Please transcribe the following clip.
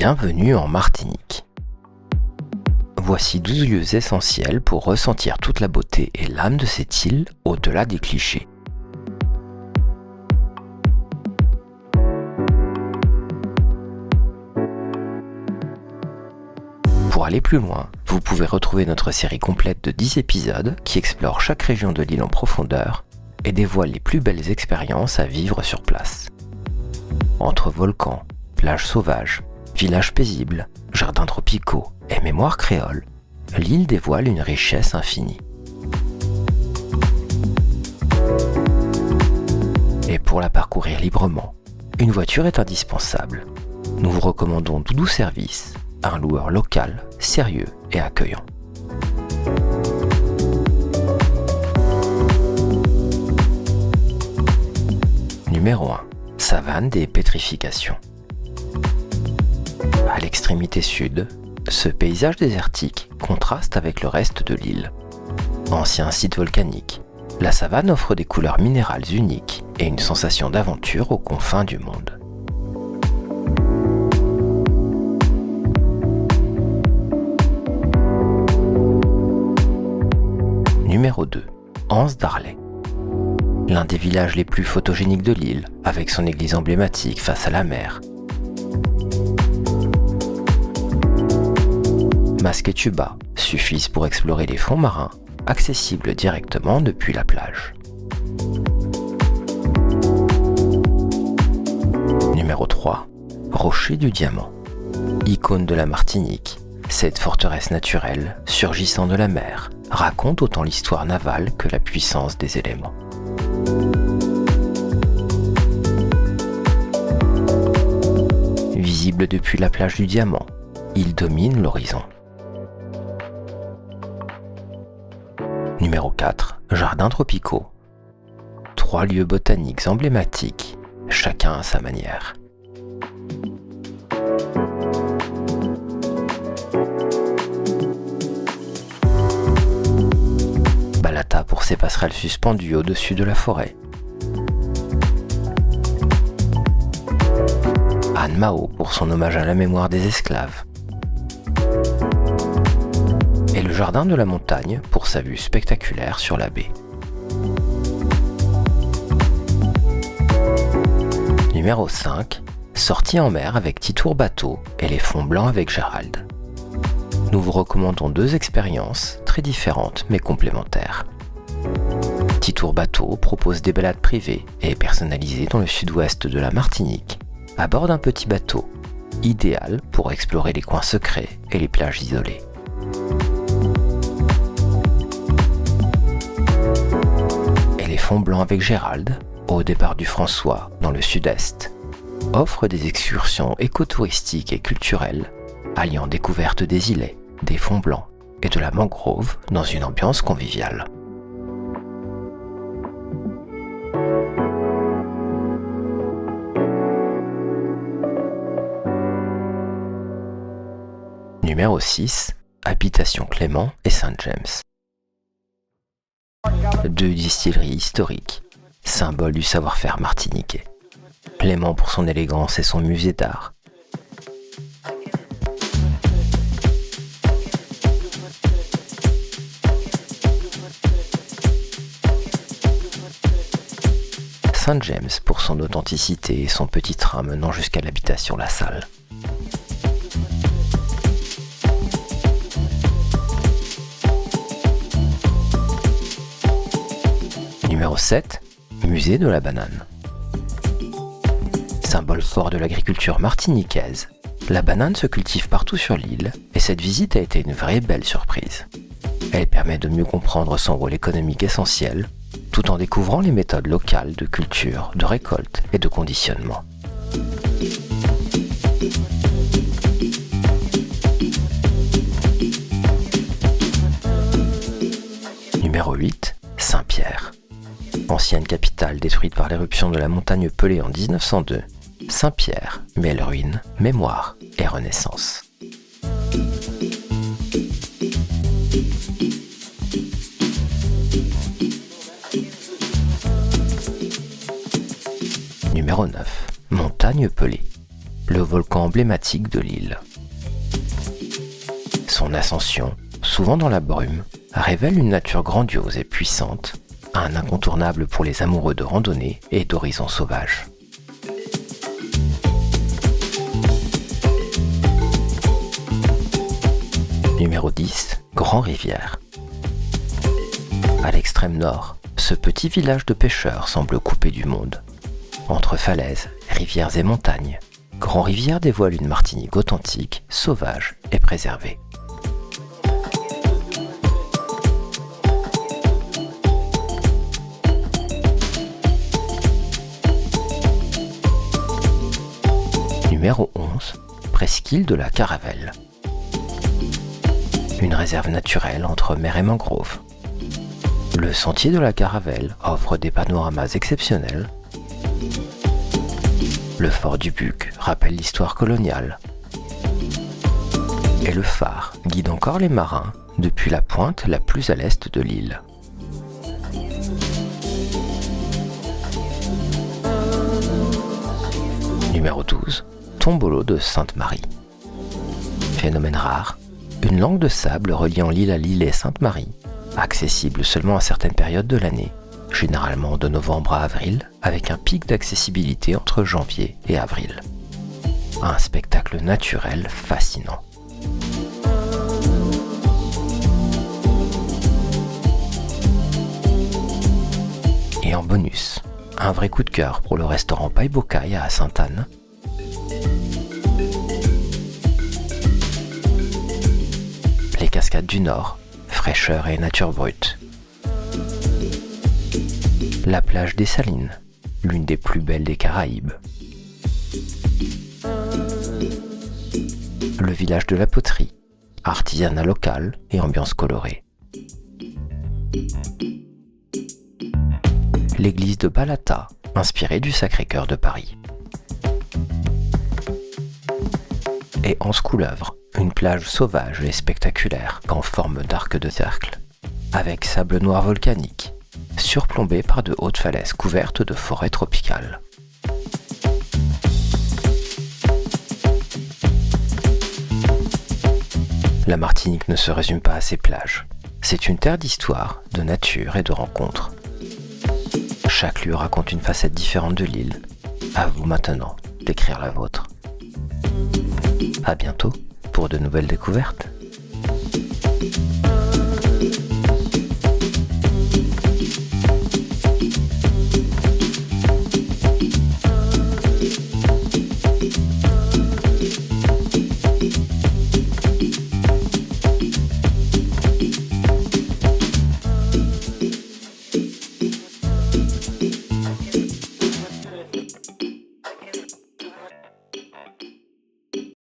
Bienvenue en Martinique. Voici 12 lieux essentiels pour ressentir toute la beauté et l'âme de cette île au-delà des clichés. Pour aller plus loin, vous pouvez retrouver notre série complète de 10 épisodes qui explore chaque région de l'île en profondeur et dévoile les plus belles expériences à vivre sur place. Entre volcans, plages sauvages, villages paisibles, jardins tropicaux et mémoires créoles, l'île dévoile une richesse infinie. Et pour la parcourir librement, une voiture est indispensable. Nous vous recommandons Doudou Service, un loueur local, sérieux et accueillant. Numéro 1. Savane des pétrifications. À l'extrémité sud, ce paysage désertique contraste avec le reste de l'île. Ancien site volcanique, la savane offre des couleurs minérales uniques et une sensation d'aventure aux confins du monde. Numéro 2. Anse d'Arlet. L'un des villages les plus photogéniques de l'île, avec son église emblématique face à la mer. Masque et tuba suffisent pour explorer les fonds marins, accessibles directement depuis la plage. Numéro 3. Rocher du Diamant. Icône de la Martinique, cette forteresse naturelle, surgissant de la mer, raconte autant l'histoire navale que la puissance des éléments. Visible depuis la plage du Diamant, il domine l'horizon. Numéro 4. Jardins tropicaux. 3 lieux botaniques emblématiques, chacun à sa manière. Balata pour ses passerelles suspendues au-dessus de la forêt. Anne Mao pour son hommage à la mémoire des esclaves. Et le jardin de la montagne pour sa vue spectaculaire sur la baie. Numéro 5. Sortie en mer avec Titour Bateau et les fonds blancs avec Gérald. Nous vous recommandons 2 expériences très différentes mais complémentaires. Titour Bateau propose des balades privées et personnalisées dans le sud-ouest de la Martinique, à bord d'un petit bateau, idéal pour explorer les coins secrets et les plages isolées. Et les fonds blancs avec Gérald, au départ du François, dans le sud-est, offre des excursions écotouristiques et culturelles, alliant découverte des îlets, des fonds blancs et de la mangrove dans une ambiance conviviale. Numéro 6. Habitation Clément et Saint-James. 2 distilleries historiques, symboles du savoir-faire martiniquais. Clément pour son élégance et son musée d'art. Saint-James pour son authenticité et son petit train menant jusqu'à l'habitation La Salle. Numéro 7. Musée de la banane. Symbole fort de l'agriculture martiniquaise, la banane se cultive partout sur l'île et cette visite a été une vraie belle surprise. Elle permet de mieux comprendre son rôle économique essentiel, tout en découvrant les méthodes locales de culture, de récolte et de conditionnement. Numéro 8. Saint-Pierre. Ancienne capitale détruite par l'éruption de la montagne Pelée en 1902, Saint-Pierre mêle ruines, mémoire et renaissance. Numéro 9. Montagne Pelée. le volcan emblématique de l'île. Son ascension, souvent dans la brume, révèle une nature grandiose et puissante, un incontournable pour les amoureux de randonnée et d'horizons sauvages. Numéro 10, Grand-Rivière. À l'extrême nord, ce petit village de pêcheurs semble coupé du monde. Entre falaises, rivières et montagnes, Grand-Rivière dévoile une Martinique authentique, sauvage et préservée. Numéro 11, Presqu'île de la Caravelle. Une réserve naturelle entre mer et mangrove. Le sentier de la Caravelle offre des panoramas exceptionnels. Le fort du Buc rappelle l'histoire coloniale. Et le phare guide encore les marins depuis la pointe la plus à l'est de l'île. Numéro 12, Tombolo de Sainte-Marie. Phénomène rare, une langue de sable reliant l'île à l'île et Sainte-Marie, accessible seulement à certaines périodes de l'année, généralement de novembre à avril, avec un pic d'accessibilité entre janvier et avril. Un spectacle naturel fascinant. Et en bonus, un vrai coup de cœur pour le restaurant Paille Bocaille à Sainte-Anne. Les cascades du Nord, fraîcheur et nature brute. La plage des Salines, l'une des plus belles des Caraïbes. Le village de la poterie, artisanat local et ambiance colorée. L'église de Balata, inspirée du Sacré-Cœur de Paris. Et Anse-Couleuvre, une plage sauvage et spectaculaire en forme d'arc de cercle, avec sable noir volcanique, surplombé par de hautes falaises couvertes de forêts tropicales. La Martinique ne se résume pas à ses plages. C'est une terre d'histoire, de nature et de rencontres. Chaque lieu raconte une facette différente de l'île. À vous maintenant d'écrire la vôtre. À bientôt pour de nouvelles découvertes.